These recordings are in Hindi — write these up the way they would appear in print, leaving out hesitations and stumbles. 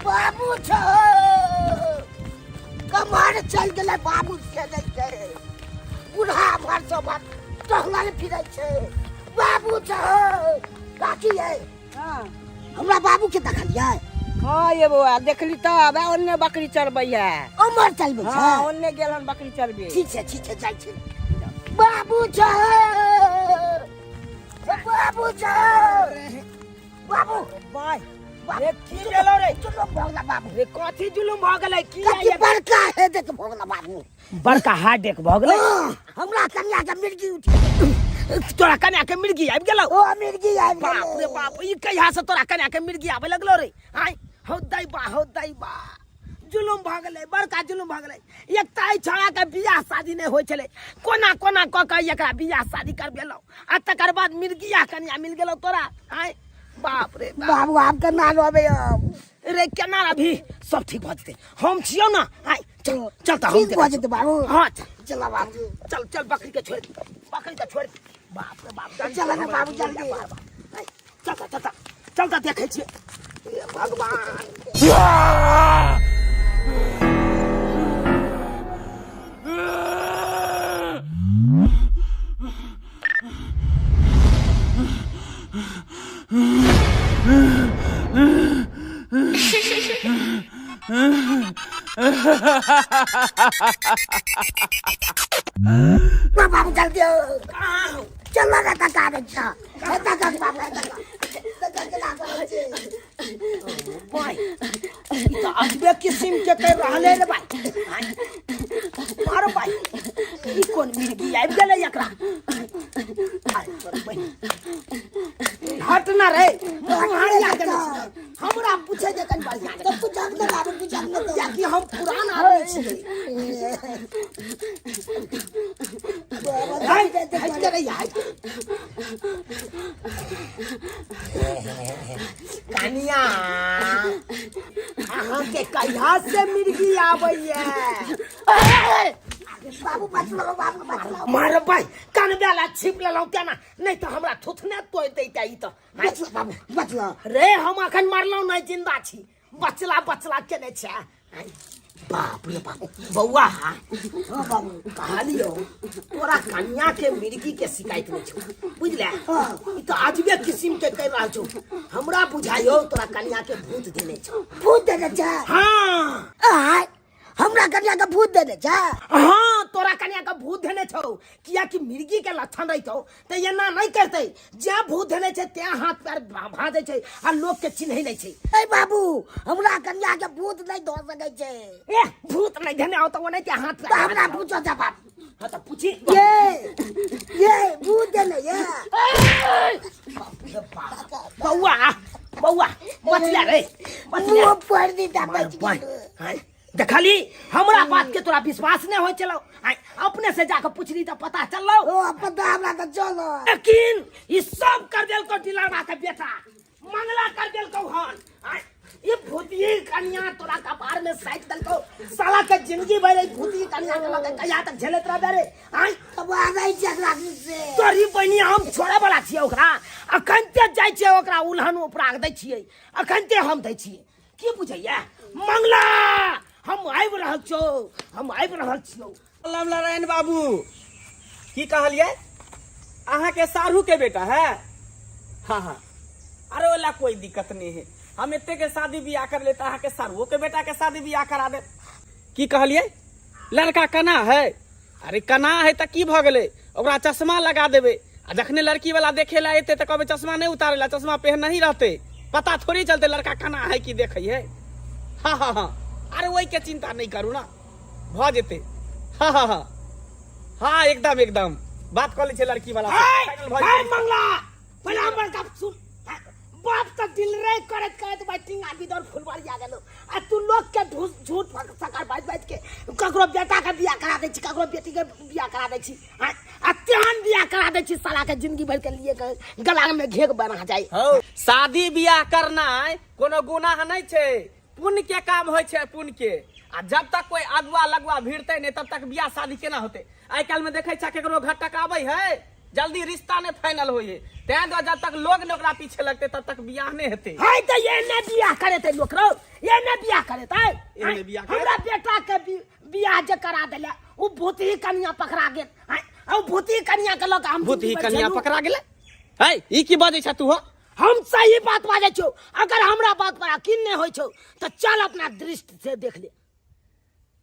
बाबू छ कमर चल गेले बाबू से नहीं छै बूढ़ा भर सब टहलल फिरै छै बाबू छ काकी है हां हमरा बाबू के देखलियै हां ये बउआ देखली त अब ओन्ने बकरी चरबै है उमर चलबै छै हां ओन्ने गेलन बकरी चरबै ठीक छै जाइ छै बाबू छ बाबू छ बाबू भाई रे की गेलो रे जुलुम भगला बाबू रे कथी जुलुम भ गेलै की कथी बड़का है देख भगला बाबू बड़का हार्ट भ गेलै हमरा कन्या के मिर्गी उठी तोरा कन्या के मिर्गी आबि गेलौ ओ मिर्गी आबि गेलै बाप रे बाप ई कहिया से तोरा कन्या के मिर्गी आबे लगलो रे आय हौ दै बा जुलुम भ गेलै बड़का जुलुम भ गेलै एक ताई छोड़ा के बियाह शादी नहीं होय छलै कोना क के एकरा बियाह शादी करबेलौ आ तकर बाद मिर्गिया कन्या मिल गेलौ तोरा आय बाप रे बाबू आप केना रोबे रे केना अभी सब ठीक भ जेतै हम छियौ ना आय चल त हम ठीक भ जेतै बाबू हां चल बाबू चल बकरी के छोड़ बाप रे बाप चल ना बाबू जल्दी चल देखै छियै हे भगवान बाबू जल्दी चल ना तका दे छ तका बाबू भाई ई त अजबे किस्म के कर रहले रे भाई मारो भाई ई कोन मिर्गी आबि गेलै एकरा हट ना रे हमरा पूछे जे कन बढ़िया तो तू जान ले बाबू तू जान ले कि हम पुरान आदमी छियै हट के रे कनिया अहाँ के कहिया से मिर्गी आबैया बाबू बच लो मार भाई कान बेला छिप लेलौ केना नहीं तो हमरा थुथने तोड़ दैता ई त बाबू बच लो रे हम अखन मारलौ नहीं जिंदा छी बचला केने छै बाप रे बाप बौआ हां बाबू कहलियो तोरा कन्या के मिर्गी के शिकायत नहीं छौ बुझले ई तो अजबे किस्म के कह रहल छौ हमरा बुझाइयो तोरा कन्या के भूत देने छौ भूत देने छ हां हमरा कन्या के भूत देने छ हां तोरा कन्या के भूत देने छौ किया कि मिर्गी के लक्षण रहितौ त एना नहीं करतै जे भूत देने छै ते हाथ पैर भाजै छै आ लोग के चिन्है नहीं छै ए बाबू हमरा कन्या के भूत नहीं धो सकै छै ए भूत नहीं देने हो तो नहीं के हाथ पैर हमरा पूछो जवाब हां त पूछी ये भूत देने ये बौआ बचला रे मुंह पर दी ता बच हां देखली हमरा बात के तोरा विश्वास नहीं होय चलो अपने से जाकर पूछली तो पता चललो ओ पता हमरा त चलो लेकिन ई सब कर देल को दिलाना के बेटा मंगला कर देल को हन ये भूतिए कन्या तोरा कपार में साइड दल को साला के जिंदगी भर भूतिए कन्या के लगे कहिया तक झेलत रह रे आई अब आ गई जगला से तोरी बहनी हम छोड़े वाला छियै ओकरा अखनते जाय छै ओकरा उल्हन उपराग दै छियै अखनते हम दै छियै की बुझैया मंगला हम आबि रहल छियौ नारायण बाबू की कहलिए अहाँ के सारू के बेटा है हाँ अरे वाला कोई दिक्कत नहीं है हम इतने के शादी ब्याह कर लेता है के सारुओं के बेटा के शादी ब्याह करा दे की कहलिए लड़का कना है अरे कना है तो की भ गेलै ओकरा चश्मा लगा देबे आ जखने लड़की वाला देखे ला एते तो कहबे चश्मा नहीं उतारेला चश्मा पहन नहीं रहते पता थोड़ी चलते लड़का कना है कि देखे है हाँ अरे वही के चिंता नहीं करू ना भ जेते हाँ एकदम बात कर ली लड़की वाला मंगला पहले हमर का सुन बाप का दिल रे करत बैटिंग आ बिदर फुलवारी आ गेलो आ तू लोग के झूठ सकार बात के ककरो बेटा के बियाह करा दै छी ककरो बेटी के बियाह करा दै छी आ तेहन बियाह करा दै छी साला के जिंदगी भर के लिए गला में घेक बना जाए शादी बियाह करना कोनो गुनाह नहीं छे पुण्य के काम होय छे पुण्य के आ जब तक कोई अगुआ लगुआ भिड़ते नहीं तब तक बियाह शादी केना होते आई काल में देखे छा केकरो घर तक आबै है जल्दी रिश्ता ने फाइनल होइए तैं तो जब तक लोग ने ओकरा पीछे लगते तब तक बियाह नहीं हेते है तो ये ने बियाह करे थे लोग रो ये ने बियाह करे थे ये ने बियाह करे? हमरा बेटा के बियाह जे करा देले उ भूतही कन्या पकड़ा गेल हैं ओ भूतही कन्या के लोग हम भूत ही कन्या पकड़ा गेले है ई की बाजै छ तू हो हम सही बात बाजै छौ अगर हमरा बात पर यकीन नहीं होय छौ तो चल अपना दृष्टि से देख ले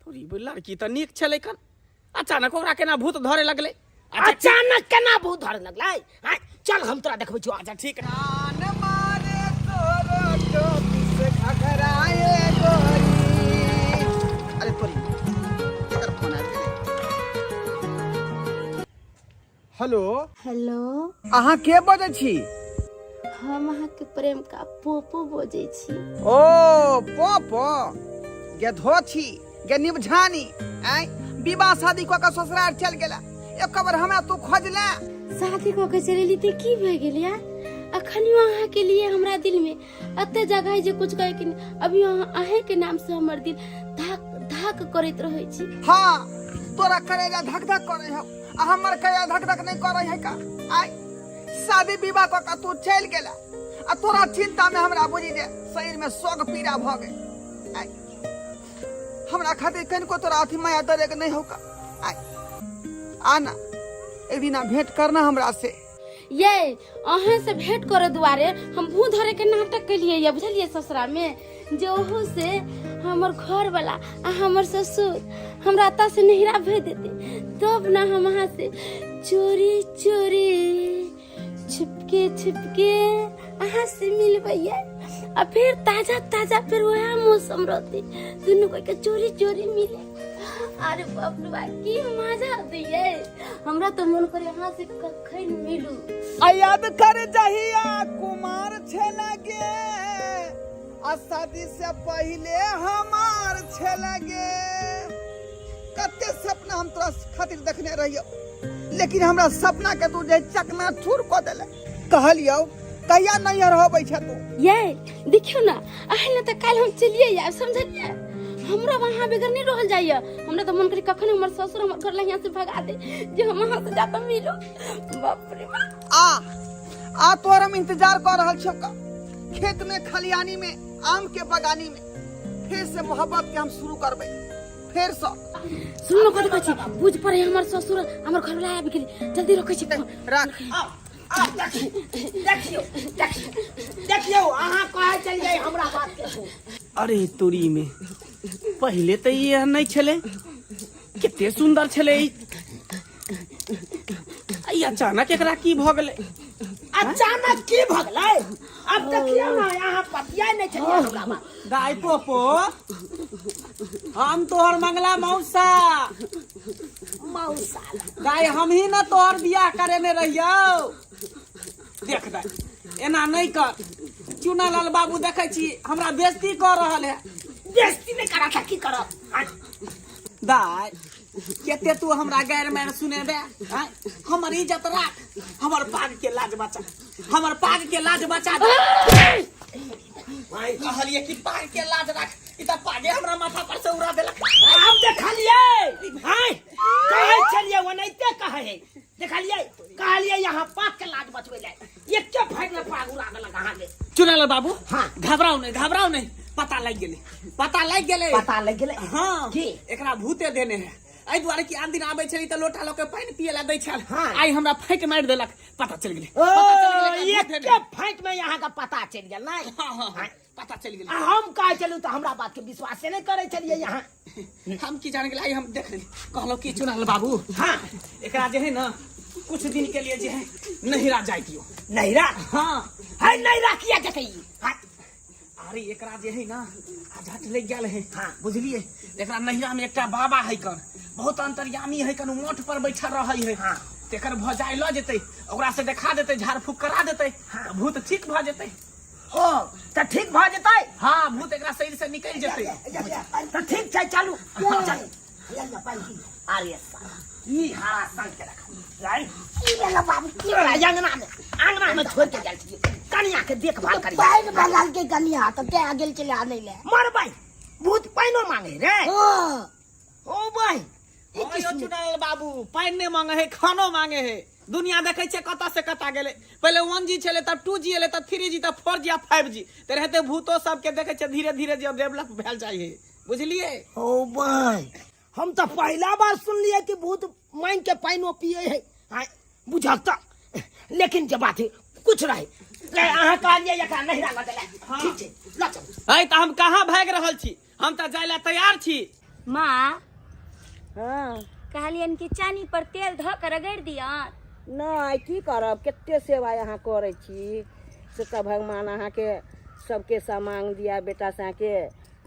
तोरी लड़की तो नीक छलै कन अचानक ओकरा केना भूत धरे लगले अचानक केना भूत धरे लगलै हैं चल हम तोरा देखबै छौ अच्छा ठीक है कान मारे तोरो टोपी से घघराए गोरी। अरे तोरी एकर फोन आबि गेलै। हेलो हेलो अहाँ के बजै छी? हम अहाँके प्रेम का पोपो बजै छी। ओ पोपो गेधो छी गे निमझानी आइ विवाह शादी क के ससुराल चल गेला एक खबर हमरा तू खोजला शादी कऽ के चलेली ते की भए गेल यार अखनियो अहाँ के लिए हमरा दिल में अते जगह है जे कुछ कहे कि अभी अहाँ के नाम से हमर दिल धक धक करैत रहै छी। हाँ तोरा करेजा धक धक करे हो आ हमर करेजा धक धक नहीं करे है का आइ शादी विवाह क के तू चल गेला आ तोरा चिंता में हमरा बुझी जे शरीर में सोग पीड़ा भ गेल आइ हमरा खातिर कनको तोरा अथी माया दरे के नहीं हो का आइ आना एक दिना भेंट करना हमरा से ये अहाँ से भेंट करे दुआरे हम भूत धरे के नाटक केलिए ये बुझलिए ससुरा में जे ओहो से हमर घर वाला आ हमर ससुर हमरा अता से नहिरा भेज देते तब ना हम अहाँ से चोरी चोरी छिपके छिपके अहाँ से मिलबैया आ फिर ताजा ताजा फिर वह मौसम रहती दुनू कोई के चोरी चोरी मिले। अरे बाप रे बाप की मजा दिए हमरा तो मन करे यहाँ से कखन मिलू। याद कर जहिया कुमार छेला गे आ शादी से पहले हमार छेला गे कते सपना हम तोरा खातिर देखने रहियो लेकिन हमरा सपना के तू जे चकना चूर क देले कहलियो कहिया नहीं रहबै छ तू ये देखियो ना अहले त काल हम चलिए या समझलिए हमरा वहां बेगर नहीं रहल जाइए हमरा तो मन करी कखन हमर ससुर हमर घर लग यहाँ से भगा दे जे हम वहां से जाता मिलो। बाप रे बाप आ तोर हम इंतजार कर रहल छौ का खेत में खलियानी में आम के बगानी में फिर से मोहब्बत के हम शुरू करबै फिर से सुनो कथि कहै छी बुझ पड़े हमर ससुर हमर घर वाला आबि गेली जल्दी रखै छी रख देखियो अहाँ कहे चल जाए हमरा बात के अरे तोरी में पहले तो ये नहीं छले कितने सुंदर छले आई अचानक एकरा की भ गेले अचानक की भ गेलै अब देखियो ना यहाँ पतिया नहीं चलिए हमरा बात गाय पोपो हम तोहर मंगला मौसा मौसा गाय हम ही ना तोहर बियाह करे में रहियो देख दे एना नहीं कर चुना लाल बाबू देखे छी हमरा बेइज्जती कर रहल है बेइज्जती नहीं करा था की करब दाय केते तू हमरा गैर मैन सुनेबे हमर इज्जत राख हमर पाग के लाज बचा हमर पाग के लाज बचा दे भाई कहलिए कि पाग के लाज राख ई त पागे हमरा माथा पर से उड़ा देलक अब देखलिए हाय कहे चलिए वनैते कहे है देखलिए कहलिए यहाँ पाग के लाज बचवे ले एक के फाइट में पाग उड़ा देलक अहाँ के चुनाल बाबू हाँ घबराओ नहीं पता लग गेले पता लग गेले हाँ की एकरा भूते देने है आई द्वारे कि आन दिन आबै छली त लोटा ल के पानी पिए ला दै छल हाँ। आई हमरा फाइट मार देलक पता चल गेले एक के फाइट में यहाँ का पता चल गेल नहीं हां पता चल गेले हम कहे चलू तो हमरा बात के विश्वास नहीं करे चलिए यहाँ हम की जान गेल आई हम देख लेली कहलो कि चुनाल बाबू हाँ एकरा जे है ना कुछ दिन के लिए जे है नहिरा जाय दियो नहिरा हां है नहिरा किया जतई अरे एकरा जे है ना झट लग गेल है हाँ बुझलिए एकरा नहिरा में एकटा बाबा है कन बहुत अंतर्यामी है कन मोठ पर बैठल रहै है हाँ तेकर भजाई ल जेतै ओकरा से देखा देतै झाड़ फूक करा देतै हाँ। भूत ठीक भ जेतै हो तो ठीक भ जेतै हाँ भूत एकरा शरीर से निकल जेतै तो ठीक छै चलू चल अरे ई हारा संग के रखा राई ई वाला बाबू की वाला अंगना में छोड़ के गेल छी कनिया के देखभाल करी पैन बदल के कनिया तो के आगे चले आने ले मर भाई भूत पैनो मांगे रे ओ भाई ओ चुनाल बाबू पानी नहीं मांगे है खानो मांगे है दुनिया देखे छे कत से कता गेले। पहले 1G चले, तब 2G एले, तब 3G, तब 4G, अब 5G। तो रहते भूतो सबके देखे छे धीरे धीरे जो डेवलप भेल जाइए, बुझलिए। ओ भाई, हम तो पहला बार सुन लिए कि भूत मांग के पाइनो पिए है। हाँ, बुझाता लेकिन जब बात है कुछ रहे अहाँ कहलिए एकरा नहीं रहा देला। ठीक है, ल चल। अय त हम कहाँ भाग रहल छी, हम त जाय ला तैयार छी। माँ हाँ कहलियन कि चानी पर तेल धऽ के रगड़ि दियन। नहीं की करब, केते सेवा यहाँ करे छी से तऽ भगवान अहाँके सबके सामान दिया बेटा साके।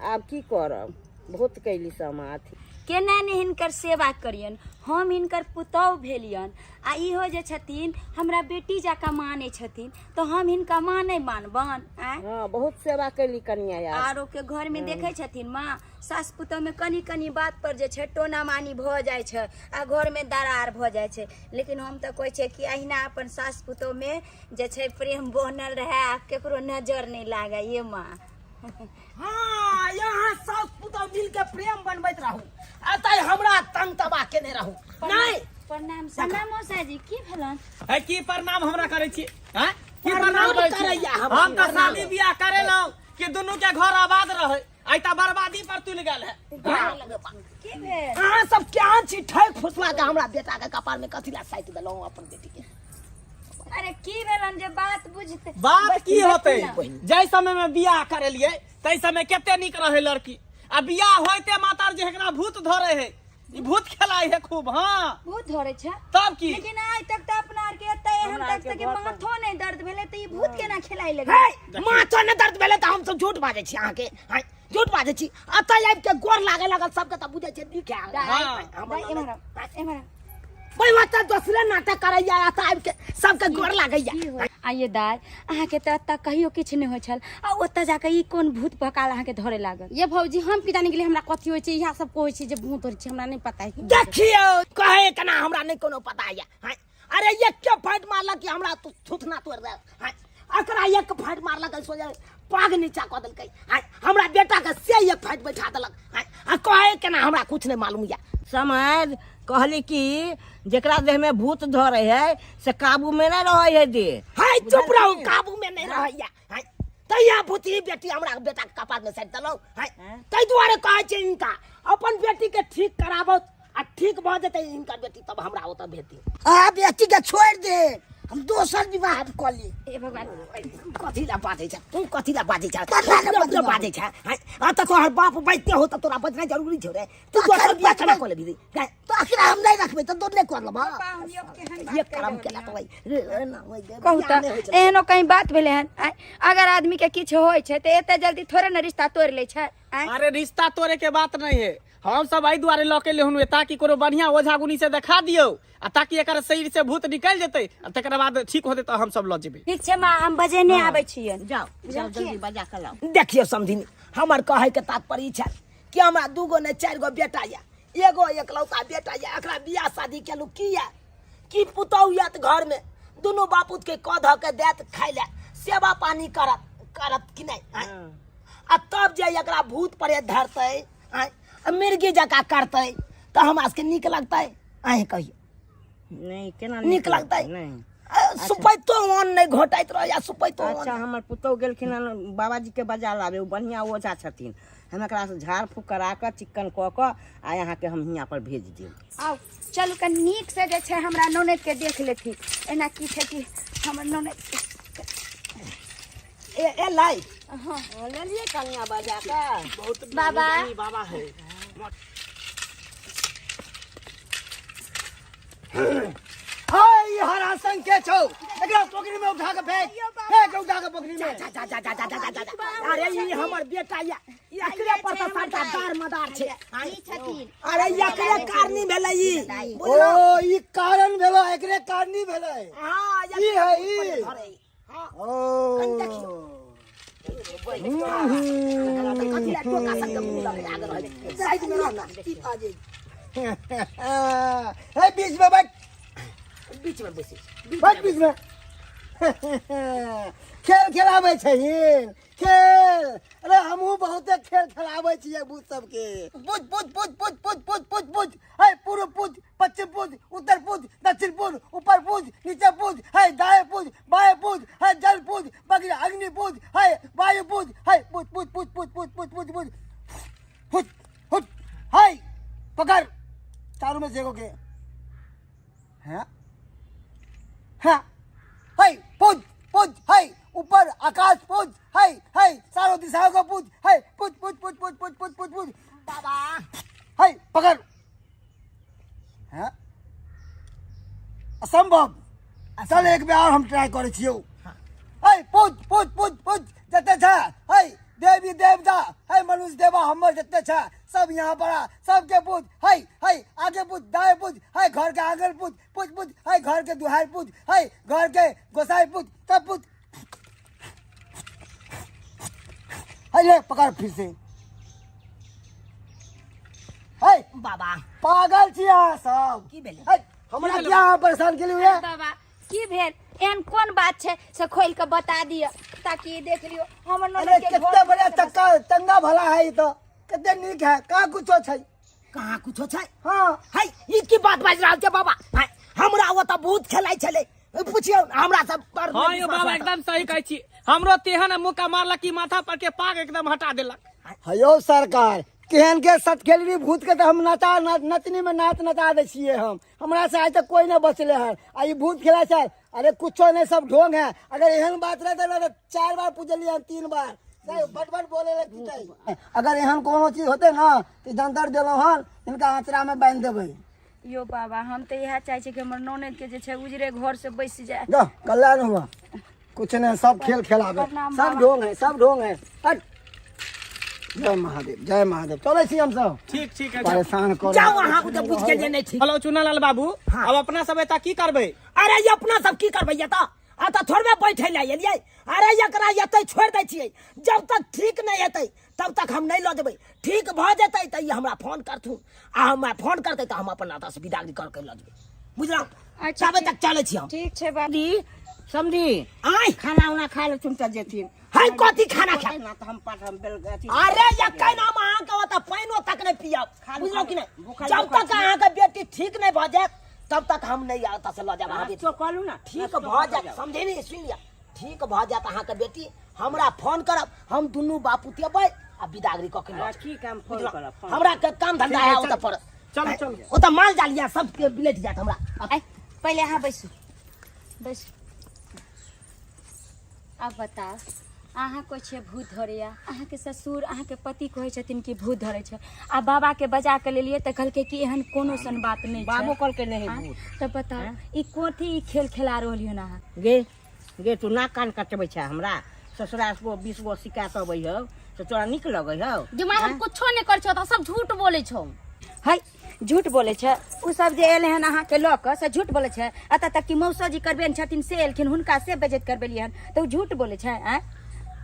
आब की करब, बहुत कैली समाथ। केना ने हिनकर सेवा करियन, हम हिनकर पुतौह भेलियन आ इहो जे छथिन हमरा बेटी जकाँ माने छथिन, तो हम हिनका माँ नहीं मानबन। हाँ बहुत सेवा कैली कनिया यार। आरो के घर में देखे छथिन माँ, सास पुतौह में कनी कनी बात पर जे छै टोना मानी भ जाय छै आ घर में दरार भ जाय छै। लेकिन हम तो कहै छै कि अहिना अपन सास पुतौह में जे छै प्रेम बनल रहे आ केकरो नजर नहीं लागे ये माँ। हाँ, यहाँ सास पुतौह मिल के प्रेम बनबैत रहू, अतः हमरा तंग तबाह केने रहू। नहीं प्रणाम सना मौसा जी, की भेलन? है की प्रणाम हमरा करे छी? हैं की प्रणाम प्रणाम करे करैया छी? हम। हम त शादी बियाह करे लौ कि दुनू के घर आबाद रहे, आई त बर्बादी पर तुल गेल है। की भेल? अहाँ सब क्या छी ठैक फुसला के हमरा बेटा के कपार में कथी ला साइट देलौ अपन बेटी के? अरे की भेलन जे बात बुझते? बात की होते, जै समय में बियाह करेलिए तै समय केते निक रहे लड़की, आ बियाह होइते मातार जे एकरा भूत धरे है, ई भूत खेलाइ है खूब। हाँ भूत धरे छै, तब की लेकिन आज तक तो अपना आर के एते एहन तक के माथो नहीं दर्द भेले त ई भूत केना खेलाइ लगे? हे माथा ने दर्द भेले त हम सब झूठ बाजै छी अहाँ के। हां झूठ बाजै छी, अतः आबि के गोर लागे लागल सबके त बुझै छै दिखे। भाई माता दूसरे नाटक करैया आता आबि के सबके गोर लागैया। आइए दाय, अहाँ के त एतऽ कहियो किछ नहीं होय छल आ ओतऽ जाके ई कोन भूत भकाल अहाँ के धरे लागल? ये भौजी हम पिता निकले हमरा कथी होय छै, इहा सब कहै छै जे भूत होय छै, हमरा नहीं पता है। देखियो कहे केना हमरा नहीं कोनो पता है। हां अरे एक के फाइट मारलक कि हमरा तू थुथना तोड़ दे। हां अकरा एक फाइट मारलक सोजा पाग नीचा क देलकै। हां हमरा बेटा के से एक फाइट बैठा देलक। हां आ कहे केना हमरा कुछ नहीं मालूम या। समझ कहली कि जेकरा देह में भूत धरे है से काबू में न रहे है दे। हाय चुप रहो, काबू में नहीं रहैया। हाय तैया भूती बेटी हमरा बेटा के कपार में साइड देलौ। हाय तै दुआरे कहै छै इनका अपन बेटी के ठीक कराबो आ ठीक भ जेतै इनका बेटी तब हमरा ओतऽ भेटी। आ बेटी के छोड़ दे, हम दोसर विवाह क ली। ए भगवान, कथी ला बाजै छ तू, कथी ला बाजै छ बाजै छ? हाय आ त तोहर बाप बैठते हो त तोरा बजना जरूरी छौ रे। तू दोसर विवाह केना क लेबी रे? तो आखिर हम नहीं रखबे त दोने कर लेबा। ये करम केला त भाई रे ना होय दे। कहू त एहनो कहीं बात भेले हन? अगर आदमी के किछ होय छै त एते जल्दी थोड़े न रिश्ता तोड़ ले छै। अरे रिश्ता तोड़े के बात नहीं है, हम सब आई दुआरे लके ले हुनु ताकि कोनो बढ़िया ओझा गुनी से देखा दियो आ ताकि एकर शरीर से भूत निकल जेतै आ तकर बाद ठीक होते त हम सब ल जेबै। ठीक छै माँ, हम बजे नहीं आबै छियै। जाओ जाओ जल्दी बजा के लाओ। देखियो समझिनी, हमर कहे के तात्पर्य छै कि हमरा दूगो ने चार गो बेटा या, एगो एकलौता बेटा या। एकरा बियाह शादी केलु किया कि पुतौह या त घर में दोनों बापूत के क ध के देत खाइ ले, सेवा पानी करत कि नहीं? आ तब जे एकरा भूत प्रेत धरतै मिर्गी जका करतै त हमरा के नीक लगतै? अहीं कहियो नहीं केना नीक लगतै? नहीं। सुपैतो ओन नहीं घोटाइत रह या सुपैतो ओन। अच्छा हमर पुतौह गेलखिन हन बाबाजी के बजा लाबे, ओ बढ़िया ओझा छथिन। हम एकरा से झाड़ फूक करा के चिक्कन क के आ यहाँ के हम हियाँ पर भेज देब। आओ चलू कनी नीक से जे छै हमरा ननद के देख लेथि। एना की छै कि हमर ननद ए लाई हां ले लिए कनिया बजा के। बाबा बाबा है। हाय हरा संग के छौ, एकरा पोखरी में उठा के फेंक, फेंक उठा के पोखरी में। जा। अरे ई हमर बेटा या, एकरे पर त साटा दार मदार छै। अरे एकरे कारनी भेलै ई। ओ ई कारण भेलो, एकरे कारणी भेलै। हां ई है ई। ओ कथी ला टोका संग मुंह लगे आगे रह साइड में रहना ई आ जे है बीच में बैठ, बीच में बैसी। बैठ बीच में। खेल खेलाबै छहिन, खेल। अरे हमहू बहुते खेल खेलावे छियै भूत सबके। पूज पूज पूज पूज पूज पूज पूज पूज है पूर्व पूज पश्चिम पूज उत्तर पूज दक्षिण पूज ऊपर पूज नीचे पूज है दाएं पूज बाएं पूज है जल पूज बगल अग्नि पूज है वायु पूज है पूज पूज पूज पूज पूज पूज पूज पूज हुट हुट है पकड़ चारों में से एक के हैं हाँ है पूज पूज है ऊपर आकाश पूज है चारों दिशाओं को पूज है पूज पूज पूज पूज पूज पूज पूज पूज बाबा है पकड़ हैं असंभव चल एक बार हम ट्राई करे छियो है पूज पूज पूज पूज जते छ है देवी देवता है मनुष्य देवा हमर जते छ सब यहाँ पड़ा सबके पूज है आगे पूज दाएं पूज है घर के आगे पूज पूज पूज है घर के दुहार पूज है घर के गोसाई पूज सब पूज है ले पकड़ फिर से है बाबा पागल छी अहाँ सब की भेलै है हमरा क्या परेशान केली हुए बाबा की भेल एहन कोन बात छै से खोल के बता दिय ताकि देख लियो हमर अरे ननद के कितना बढ़िया चक्का चंगा भला है ये तो कितने नीक है का कुछो छै कहाँ कुछो छै हाँ है ई की बात बाजि रहल छै बाबा है हमरा ओतऽ भूत खेलाइ छलै पूछियौ हमरा सब पर हाँ यो बाबा एकदम सही कहै छी हमरो तेहन मुक्का मारलक कि माथा पर के पाग एकदम हटा देलक हयो सरकार केहन के सट खेलरी भूत के तो हम नचा नचनी में नाच नचा दे छियै हम हमरा से आज तक कोई न बचले है आ ई भूत खेला छै अरे कुछो नहीं सब ढोंग है अगर एहन बात रहते ना तो 4 बार पूजलिए 3 बार बट बट बोले ले अगर एहन कोनो चीज होते ना तो जंतर देलो हन इनका आंचरा में बांध देबै यो बाबा हम तो यह चाहे छी कि हमर ननद के जे छै उजरे घर से बैस जाए जा कल्याण हुआ कुछ नहीं सब खेल खेलाबे सब ढोंग है हट जय महादेव चले छी हम सब ठीक ठीक है परेशान कर जाओ अहाँ को पूछ के नहीं ठीक हेलो चुनालाल बाबू अब अपना सब एता की करबै अरे ये अपना सब की करबै ये तो आ तो थोड़बे बैठे ले एलियै अरे एकरा एतै छोड़ दै छियै जब तक ठीक नहीं हेतै तब तक हम नहीं लऽ जेबै ठीक भऽ जेतै तऽ ई हमरा फोन करथुन आ हमरा फोन करतै तऽ हम अपन नाता से विदागरी करके लऽ जेबै बुझलौ अच्छा, तबे तक चलै छी हम ठीक छै बाबा दी समझी आइ खाना उना खा ले तुम चल जेथिन है कथी खाना खा ना तो हम पाठ हम बेल अथी अरे यक्कै नाम अहाँ के ओतऽ पानियो तक नहीं पियब खाली बुझलौ कि नहीं भूखल जब भूखल तक अहाँ के बेटी ठीक नहीं भऽ जायत तब तक हम नहीं ओतऽ से लऽ जायब अहाँ बेटी तो कहलू ना ठीक भऽ जायत समझे नहीं सुन लिया ठीक भऽ जायत अहाँ के बेटी हमरा फोन करब हम दुनू बापू तेबै आ विदागरी कऽ के लऽ ठीक है हम फोन बुझलौ? करब फोन हमरा के काम धंधा है ओतऽ पर चलो ओतऽ माल जाल या सब के बिलेट जायत हमरा आइ पहिले अहाँ बैसू बैसू अब बताओ अहाँ कोई छै भूत धरैया अहाँ के ससुर अहाँ के पति कहै छथिन कि भूत धरै छै आ बाबा के बजा के लेलिए तऽ कहलकै कि एहन कोनो सन बात नहीं बाबू छै कल के नहीं हाँ, भूत तऽ बताओ ई कोठी ई खेल खेला रहलियो अहाँ गे गे तू नाक कान कटबै छै हमरा ससुराल को 20 गो शिकायत अबै हौ तो तोरा नीक लगै हौ दिमाग हम कुछो नहीं कर छो तो सब झूठ बोले छो है झूठ बोले छै उ सब जे एले हन अहाँ के लऽ कऽ से झूठ बोले छै एतऽ तक कि मौसा जी करबेन छथिन से एलखिन हुनका से बेजत करबेलिए हन तऽ उ झूठ बोले छै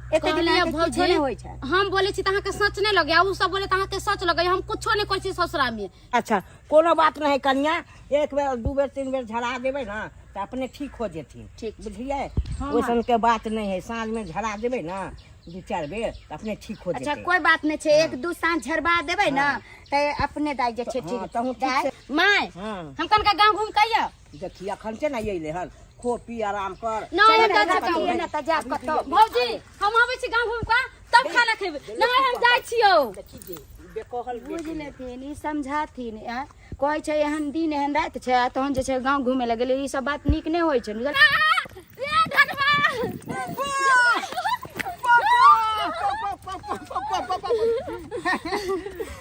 एते दिन कहलिए अहाँके किछो भौजी नहि होइ छै हम बोले छी त अहाँ के सच नहीं लगे उ सब बोले त अहाँ के सच लगे हम कुछो नहीं कर छी ससुरा में अच्छा कोनो बात नहीं कन्या एक बेर 2 बेर 3 बेर झड़ा देबै ना तो अपने ठीक हो जेथिन ठीक। बुझलिए हाँ, ओइसन के बात नहीं है साँझ में झड़ा देबै ना 2-4 बेर तो अपने ठीक हो अच्छा जेतै कोई बात नहीं छै एक दू साँझ झरबा देबै ना तऽ अपने दाइ जे छै हाँ, ठीक तहूँ ठीक दाइ, छै। माय हाँ हम कनका गांव घूम के आइया देखिए अखन से ना अइले हन खो पी आराम कर नहीं हम चल, जा चल, चल, ना तऽ जा कतौ भौजी हम आबै छी गांव घूम के तब खाना खेबै नहीं हम जाय छियो देखी जे बेकहल बुझ लेथिन ई समझाथिन कहै छै एहन दिन एहन राति छै आ तहन जे छै गाँव घूमे लए गेलै ई सब बात नीक नहि होइ छै बुझल रे धनवा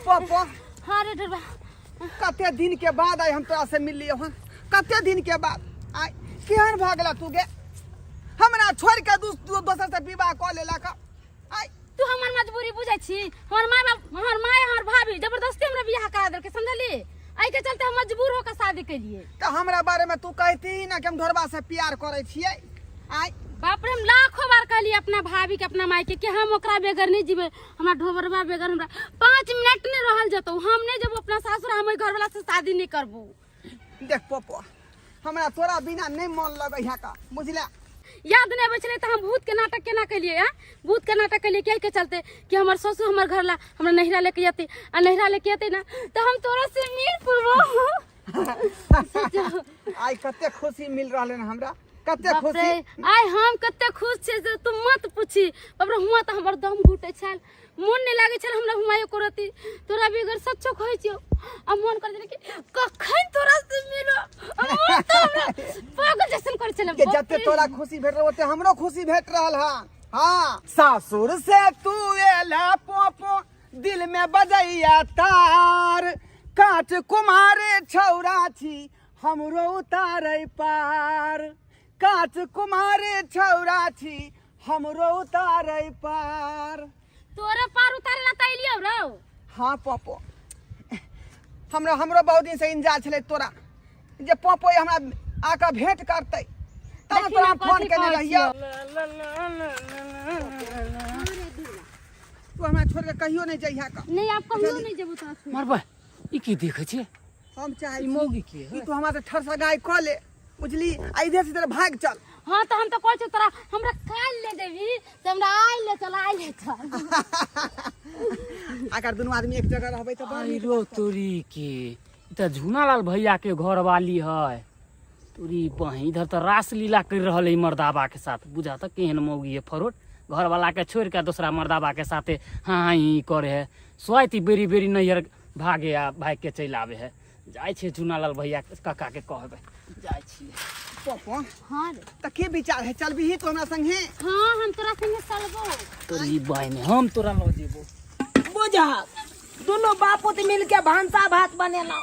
पापा हां रे धनवा कते दिन के बाद आई हम तोरा से मिललिए हन कते दिन के बाद आई केहन भ गेला तू गे हमरा छोड़ के दोसर से विवाह क लेलक आई तू हमर मजबूरी बुझै छी हमर माय हमर भाभी जबरदस्ती हमरा बियाह करा देलकै समझली आई के चलते हम मजबूर होकर शादी केलिए तो हमरा बारे में तू कहती ना कि हम ढोरबा से प्यार करे छियै आई बाप रे हम लाखों बार कहली अपना भाभी के अपना माई के कि हम ओकरा बेगर नहीं जीवे हमरा ढोबरबा बेगर हमरा 5 मिनट नहीं रहल जतो हम नहीं जब अपना सासुर हम घर वाला से शादी नहीं करबू देख पप्पा हमरा तोरा बिना नहीं मन लगे है का बुझला याद नहीं आवे छले तो हम भूत के नाटक केना केलिए हैं? भूत के नाटक केलिए क्या के चलते कि हमर ससुर हमर घर ला हमरा नहिरा लेके आते आ नहिरा लेके आते ना तो हम तोरा से मिल पुरबो। आई कते खुशी मिल रहले न हमरा, कते बाप रे, खुशी। आइ हम कते खुश छे जे तू मत पूछी। बाप रे हुआ तो हमर दम घुटे छल, मन नहीं लागे छल हमरा हुआयो करती। तोरा भी अगर सच्चो कहै छियो आ मन कर जे कि कखन तोरा से मिलो मन तो हमरा पागल जैसन कर छल। के जते तोरा खुशी भेट रहल ओते हमरो खुशी भेट रहल हां। हां सासुर से तू एला पोपो दिल में बजैया तार, काट कुमारे छौरा छी हमरो उतारै पार, काट कुमारे छौरा छी हमरो उतारै पार। तोरे पार उतारे ला तैलियो रौ। हाँ पोपो, हमरो बहुत दिन से इंतजार छले तोरा जे पोपो हमरा आके भेंट करतै तब तोरा फोन केने रहियो। तू हमरा छोड़ के कहियो नहीं जइहा का। नहीं आप कहियो नहीं जेबो तोरा से। मरबा ई की देखे छे? हम चाहे ई मौगी की है? कि तू हमरा से ठरसा गाय क ले, बुझली? आ इधर से तेरा भाग चल। हाँ तो हम तो कहै छी तोरा हमरा काल ले देबी तो हमरा आइ ले चल अगर दोनों आदमी एक जगह रहबै तो आई रो तोरी के ई त झूनालाल भैया के घर वाली है। तोरी बहिन इधर तो रास लीला कर रहल है मर्दाबा के साथ। बुझा त केहन मौगी है फरोट, घर वाला के छोड़ के दूसरा मर्दाबा के साथे हाँ ही करे है। स्वाति बेरी बेरी नैहर भागे आ भाग के चल आवे है। जाय छे झूनालाल भैया काका के कहबे जाय छी। पोपो हाँ रे त के विचार है चलबी ही तो हमरा संगे? हाँ हम तोरा संगे चलबो। तोरी बहिन हम तोरा लो जेबो। बुझा दोनों बापूत मिल के भानसा भात बनेला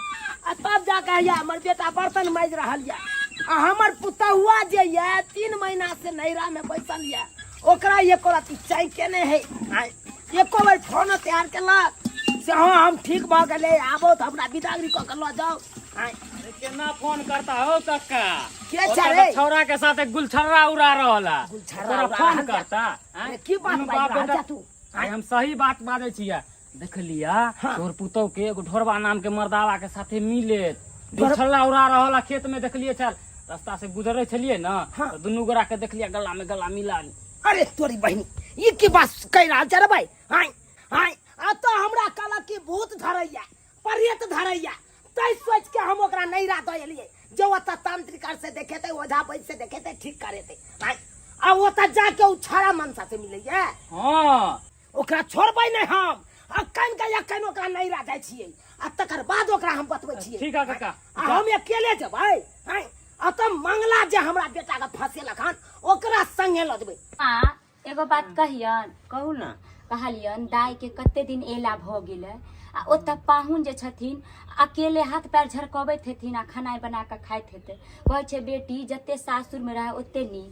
आ तब जाके या हमर बेटा बर्तन माज रहल या आ हमर पुतहुआ जे या 3 महीना से नैरा में बैसल या ओकरा एको राती चाय केने है। एको बार फोन तैयार केलक से हाँ हम ठीक भ गेले आबो तो हमरा बिदागरी क के ल जाओ। केना फोन करता हो काका? के छरे छौरा के साथ गुलछर्रा उड़ा रहला। गुलछर्रा तोरा उड़ा फोन रहल करता? अरे की बात दुनू बाज बाप रहल बेटा- जा तू? आइ हम सही बात बाजै छियै। देख लिया तोर पुतौ के एगो ढोरबा नाम के मर्दावा के साथे मिले गुलछर्रा उड़ा रहला खेत में। देख लिए चल रास्ता से गुजरे छलिए ना तो दुनू गोरा के देख लिया गला में गला मिला ली। अरे तोरी बहनी ये की बात कह रहा चल भाई? हाय हाय आ तो हमरा कहला कि भूत धरैया प्रेत धरैया तै सोच के हम ओकरा नैरा द एलिए जो ओता तांत्रिक से देखे थे ओझा वैद्य से देखे थे ठीक करे थे। हाय आ ओता जाके उ छाड़ा मनसा से मिलैया हां ओकरा छोड़बै नै हम अखन के अखन ओकरा नैरा जाय छियै आ तकर बाद ओकरा हम बतबै छियै। ठीक है काका। आ हम अकेले जेबै? हाय आ त मंगला जे हमरा बेटा के फसेलक हन ओकरा संगे ल जेबै। हाँ एगो बात कहियन। कहू ना। कहलियन दाई के कते दिन एला भ गेलै आ ओतऽ पाहुन जे छथिन अकेले हाथ पैर झरकबैत हेथिन आ खाना बना के खाइत हेतै। कहै छै बेटी जते सासुर में रहे ओते नी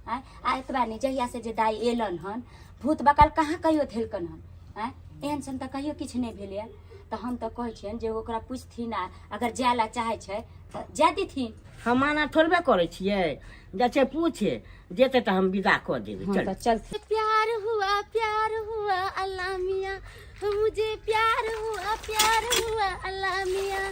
आ एतबा नहीं जहिया से जे दाई एलन हन भूत बकाल कहाँ कहियो धेलकन हन एहन सन तऽ कहियो किछु नहीं भेलै। तऽ हम तऽ कहै छियनि जे ओकरा पुछथिन आ अगर जाय ला चाहे छै तऽ जाय देथिन। हम माना थोड़बे करे छियै, जैसे पूछे जेते तो हम विदा कर देबे। चल चल प्यार हुआ अल्लाह मियाँ मुझे प्यार हुआ अल्लाह मियाँ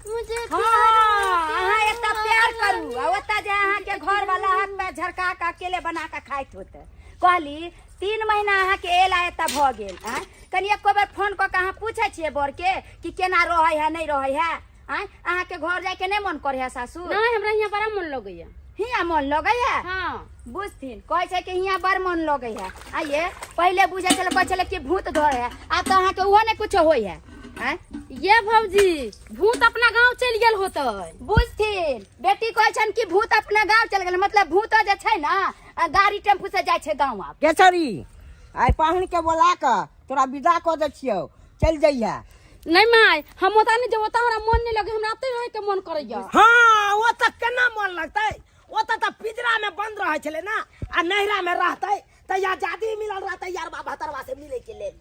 मुझे अहाँ एता प्यार करू आ ओता जे अहाँ के घर वाला हाथ में झरका के अकेले बना के खाइत होते। कहली 3 महीना अहाँ के एला एता भ गेल कनी एको बार फोन क के अहाँ पूछे छियै बर के कि केना रहै है नहीं रहै है? अहाँ के घर जाय के नहीं मन करे है सासू? नहीं हमरा यहाँ बड़ा मन लगैया। हिया मन लगे है? हाँ बुझथिन कहै छै कि हिया बड़ मन लगे है। आइए पहले बुझे चले कहै छले कि भूत धरे है आ तो अहाँ के उहो नहीं कुछ होय है। ये भौजी भूत अपना गांव चल गेल होते। बुझथिन बेटी कहै छन कि भूत अपना गांव चल गेल मतलब भूत जे छै ना गाड़ी टेम्पू से जाय छै गांव। आब केसरी आइ पाहुन के बोला के तोरा विदा कर दे छियौ, चल जइहा। नहीं माय हम ओता नहीं जब ओता हमरा मन नहीं लगे हमरा आते रहे के मन करैया। हाँ वो तो केना मन लगतै? वो तो पिंजरा में बंद रहे छले ना आ नैरा में रहतै त या जादी मिलल रहतै यार बाबा तरवा से मिले के लेल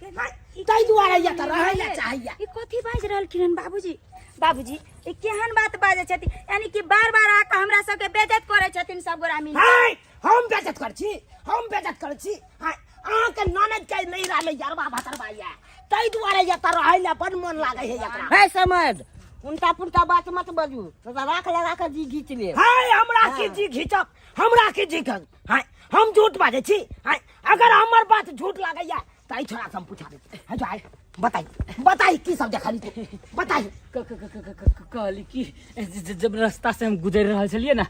तै दुआरे या त रहै ला चाहिए। ई कथी बाज रहल किरण बाबूजी? बाबूजी ई केहन बात बाजे छथि यानी कि बार-बार आके हमरा सब के बेइज्जत करे छथिन सब गोरा मिल। हाय हम बेइज्जत कर छी? हम बेइज्जत कर छी? हाय अहाँ के ननद के नैरा में यार बाबा तरवा या तै दुआरे या त रहै ला बड़ मन लागे है एकरा। है समझ उल्टा पुल्टा बात मत बजू तो राख लगा कर जी घीच ले हाय हमरा के जी घिचब हमरा के जी घिचब हाय हम झूठ बाजै छी हाय अगर हमर बात झूठ लागैया त ई छोरा से हम पूछा दे हाय जाय बताई की सब देखली तू बताई कहली कि जब रास्ता से हम गुजर रहे छलिए ना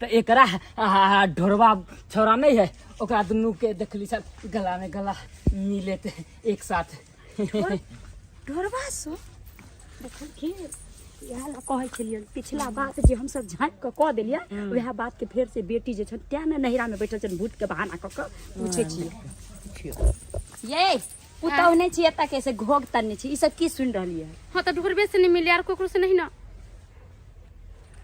तो एकरा ढोरवा छोरा नहीं है ओकरा दुनू के देखली सब गला में गला मिले थे एक साथ ढोरबा सो देखो के इएह ला कहै छलियै पिछला बात जे हम सब झाँक के कह देलियै वएह बात के फेर से बेटी जे छ त्या ने नहिरा में बैठल छन भूत के बहाना क के पूछे छियै ये पुतौ नहीं छी एता कैसे घोग तन्ने छी ई सब की सुन रहली है हाँ तो ढोरबे से नहीं मिले यार कोकरो से नहीं ना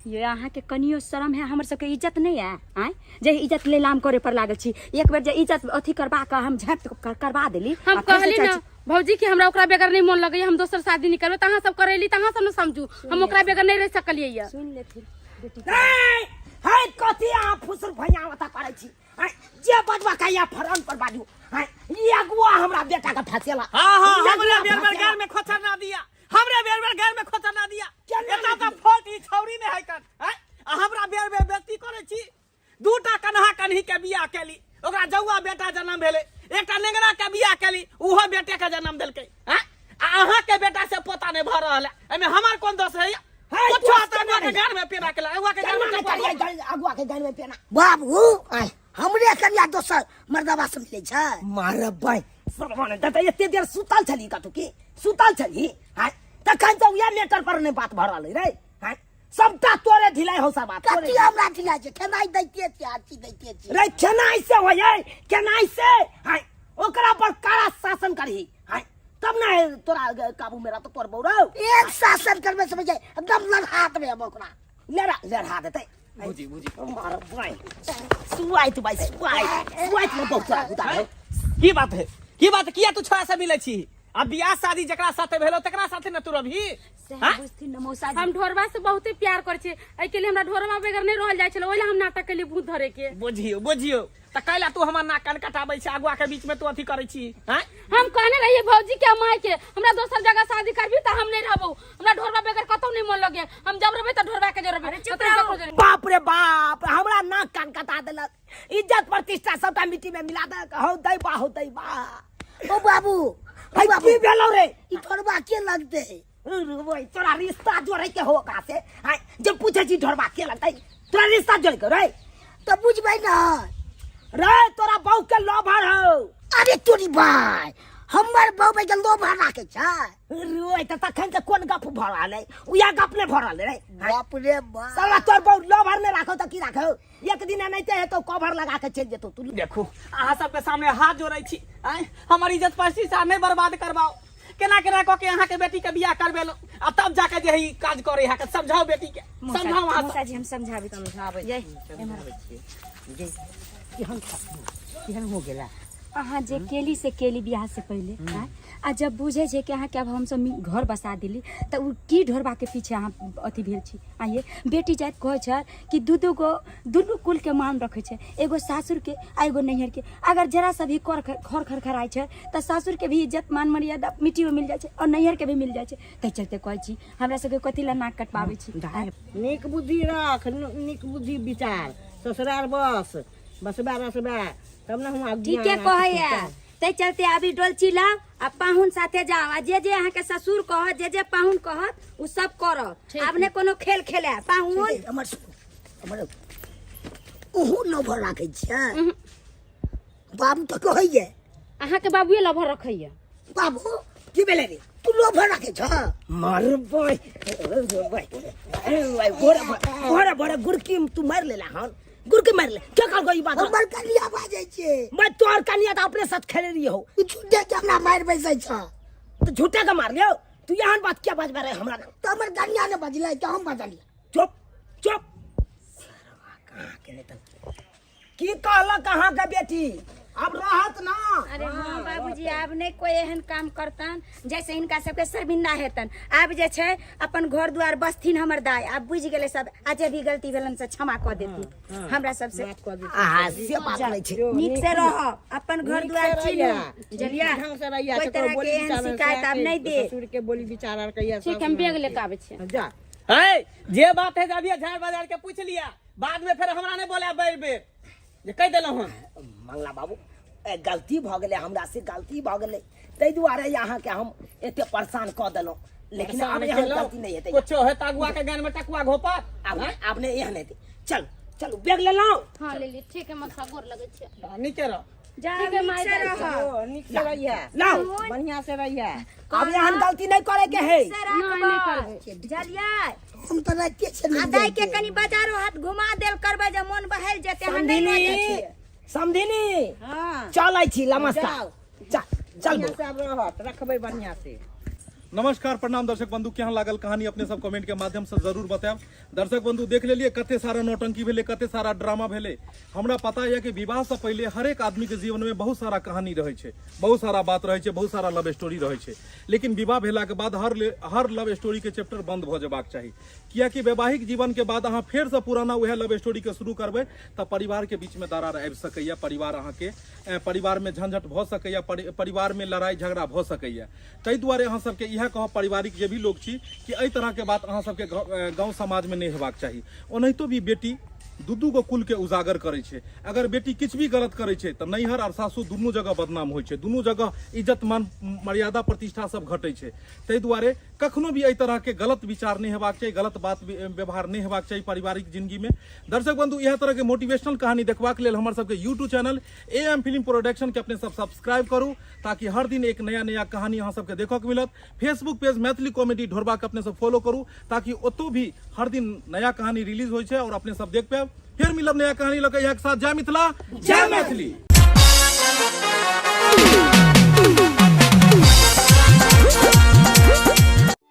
ये अहाँ के कनियो शरम है हमर सबके इज्जत नहीं है आय जे इज्जत लेलाम करे पर लागल छी एक बेर जे इज्जत अथी करबा के हम झट करवा देली हम कहली ना भौजी कि हमरा ओकरा बेगर नहीं मन लगैया हम दोसर शादी नहीं करबे तहां सब करेली तहां सब न समझू हम ओकरा बेगर नहीं रह सकलिए सुन ले फिर बेटी हाय कथी अहाँ फुसुर भैयावता करै छी हाय जे बजबा कहिया फरन पर बाजू हाय ई अगुआ हमरा बेटा के फसेला हाँ हमरे बेर घर में खोचर ना दिया हमरे बेर घर में खोचर ना दिया एता त फोट ई छौरी ने है कर हैं हमरा बेर बेइज्जती करै छी दूटा कन्हा कन्ही के बियाह केली ओकरा जौआ बेटा जन्म भेले एकटा नेगरा के बियाह केली उहो बेटे के जन्म देलकै हैं अहाँ के बेटा से पोता नहीं भ रहल है एमे हमर कोन दोष है कुछ अगुआ के घर में पेना केला अगुआ के घर में अगुआ के घर में पेना बाबू हमरे कन्या दोसर मर्दबा से मिले छै मारे भाई सरवाने त एते देर सुतल छली का तू की सुतल छली हाय तखन तो ये मैटर पर ने बात भरल रे हाय सबटा तोरे ढिलाई हो सब बात कथी हमरा ढिला छै केनाई दैतिए छी आरती दैतिए छी रे केनाई से होय केनाई से हाय ओकरा पर कड़ा शासन करही हाय तब ना तोरा काबू में रहत तोर बौरौ एक शासन करबे समझ जाए एकदम लड़हात में हम ओकरा लड़ा देते बुझी मार भाई सुआई तू भाई सुआई में बहुत सारा गुदा की बात है किया तू छोरा से मिले छी अब बियाह शादी जकरा साथे भेलो तकरा साथे न तू रभी हम ढोरबा से बहुते प्यार करे छे एई के लिए हमरा ढोरबा बेगर नहीं रहल जाय छले ओइला हम नाटक के लिए भूत धरे के बुझियो त कैला तू हमर नाक कान कटाबै छै अगुआ के बीच में तू अथी करै छी हैं हम कहने रहिए भौजी के माय के हमरा दोसर जगह शादी करबी त हम नहीं रहबो हमरा ढोरबा बेगर कतौ नहीं मन लगे हम जब रहबे त ढोरबा के जरबे बाप रे बाप हमरा नाक कान कटा देलक इज्जत प्रतिष्ठा सबटा मिट्टी में मिला दे हो दै बा ओ बाबू भाई की भेलो रे ई ढोरबा के लगते वही तोरा रिश्ता जोड़े के हो का से हाय जब पूछे छी ढोरबा के लगतै तोरा रिश्ता जोड़ के रे तो बुझबै ना रे तोरा बहू के लोभर हो अरे तोरी भाई हमर बहू के लोभर राखे छै रोय त तखन से कोन गप भरल है उया गप ने भरल रे बाप रे बाप साला तोर बहू लोभर में राखो त की राखो एक दिन नहीं ते तो कवर लगा के चल जेतो तू देखो अहाँ सबके सामने हाथ जोड़ै छी हैं हमर इज्जत प्रतिष्ठा नहीं बर्बाद करबाओ केना क के अहाँ के बेटी के बियाह करबेलो आ तब जाके जे ही काज करे है के समझाओ बेटी के समझाओ अहाँ मौसा जी हम समझाबै ये केहन हो गेला अहाँ जे केली से केली बियाह से पहले आ जब बुझे छे कि अहाँ के अब हम सब घर बसा दिली त उ की ढोरबा के पीछे अहाँ अथी भेल छी आइए बेटी जात कहे छ कि दुनू कुल के मान रखे छे एगो सासुर के आ एगो नैहर के अगर जरा सा भी घर खरखराय छै त सासुर के भी इज्जत मान मर्यादा मिट्टी में मिल जाय छै और नैहर के भी मिल जाय छै तै चलते कहे छी हमरा सबके कथि ला नाक कटवावे छी नीक बुद्धि रख नीक बुद्धि विचार ससुराल बसबा तब ना हम ठीक है कहे तै चलते अभी डोलची लाओ आ पाहुन साथे जाओ आ जे अहाँ के ससुर कह जे पाहुन कह उ सब करब आपने कोनो खेल खेले पाहुन हमर ओहो लोभर राखे छै बाबू तो कहैये अहाँ के बाबूए लभर रखैया बाबू की भेले रे तू लोभर राखे छ मार भाई बड़े गुरकी तू मार लेला हन गुरकी मार ले क्या कर गई बात हमर कनिया बाजे छै मैं तोर कनिया तो अपने साथ खेले रही हो झूठे के हमरा मार बैसे छ तो झूठे का मार लियो तू यहाँ बात क्या बजबा रहे हमरा तो हमर कनिया ने बजले तो हम बजलिए चुप कहाँ के की कहला कहाँ का बेटी अब रहत ना। अरे हाँ बाबूजी, आब नहीं कोई एहन काम करतन जैसे इनका सबके शर्मिंदा हेतन। आब जे छै अपन घर द्वार बसथिन हमर दाय। आब बुझ गेले सब, आज भी गलती भेलन से क्षमा क देती हमरा सबसे। से बात नहीं छै। नीक से रह, अपन घर द्वार चिन्ह, बुझलिया? ढंग से रहिया, कोई तरह के एहन शिकायत आब नहीं दे। ससुर के बोली विचार आर कहिया ठीक, हम बैग लेके आबै छियै। जा है जे बात है अभी झाड़ बाजार के पूछ लिया, बाद में फिर हमरा ने बोला बेर बेर जे कह देलहुं हम। मंगला बाबू, गलती भ गेले, हमरा से गलती भ गेले, तै दुआरे यहाँ के हम एते परेशान क देलहुं। लेकिन अब यहाँ गलती नहीं हेतै। कुछ है तागुआ के गान में टकुआ घोपा। अब नहीं एहन हेतै। चल चलू बैग ले लो। हाँ ले ली, ठीक है, मथा गोर लगै छै। नीचे रह। जा ठीक है, नीक माय से जाय रह। नीक से रहिया, लाओ, बढ़िया से रहिया। अब यहाँ गलती नहीं करे के है। से रखबा, बुझलियै? हम तो राइते से आ दाय के कनी बाजारो हाथ घुमा देल करबै जे मन बहल जेते। हम नहीं समधिनी, छै। समधिनी, हाँ चलै छी नमस्कार। जाओ। चल बढ़िया से अब रहत, रखबै बढ़िया से। नमस्कार प्रणाम दर्शक बंधु, केहन लागल कहानी अपने सब कमेंट के माध्यम से जरूर बतायब। दर्शक बंधु देख लेलिए कते सारा नौटंकी भेले, कते सारा ड्रामा भेले। हमरा पता है कि विवाह से पहले हर एक आदमी के जीवन में बहुत सारा कहानी रहे छै, बहुत सारा बात रहे छै, बहुत सारा लव स्टोरी रहे छै। लेकिन विवाह भेला के बाद हर लव स्टोरी के चैप्टर बंद भ जेबाक चाही, कियाकि वैवाहिक जीवन के बाद अहाँ फेर से पुराना वह लव स्टोरी के शुरू करबै तऽ परिवार के बीच में दरार आबि सकैया, परिवार अहाँ के परिवार में झंझट भ सकैया, परिवार में लड़ाई झगड़ा भ सकैया। ताहि दुआरे अहाँ सबके इएह कहब, पारिवारिक जे भी लोग छी, कि एहि तरह के बात अहाँ सबके गाँव समाज में नहीं हेबाक चाही। ओनाहितो भी बेटी दू गो कुल के उजागर करे छै। अगर बेटी किछ भी गलत करे छै तऽ नैहर और सासुर दुनू जगह बदनाम होइ छै, दुनू जगह इज्जत मान मर्यादा प्रतिष्ठा सब घटै छै। ताहि दुआरे कखनो भी एहि तरह के गलत विचार नहीं हेबाक चाही, गलत बात व्यवहार नहीं हेबाक चाही पारिवारिक जिंदगी में। दर्शक बंधु इएह तरह के मोटिवेशनल कहानी देखबाक लेल हमर सबके YouTube channel AM film production के अपने सब सब्सक्राइब करू, ताकि हर दिन एक नया नया कहानी अहाँ सबके देखऽ के मिलत। फेसबुक पेज मैथिली कॉमेडी ढोरबा के अपने सब फॉलो करू, ताकि ओतौ भी हर दिन नया कहानी रिलीज होइ छै और अपने सब देख पाएब। फिर मिलब नया कहानी लगे एक साथ। जय मिथिला, जय मैथिली।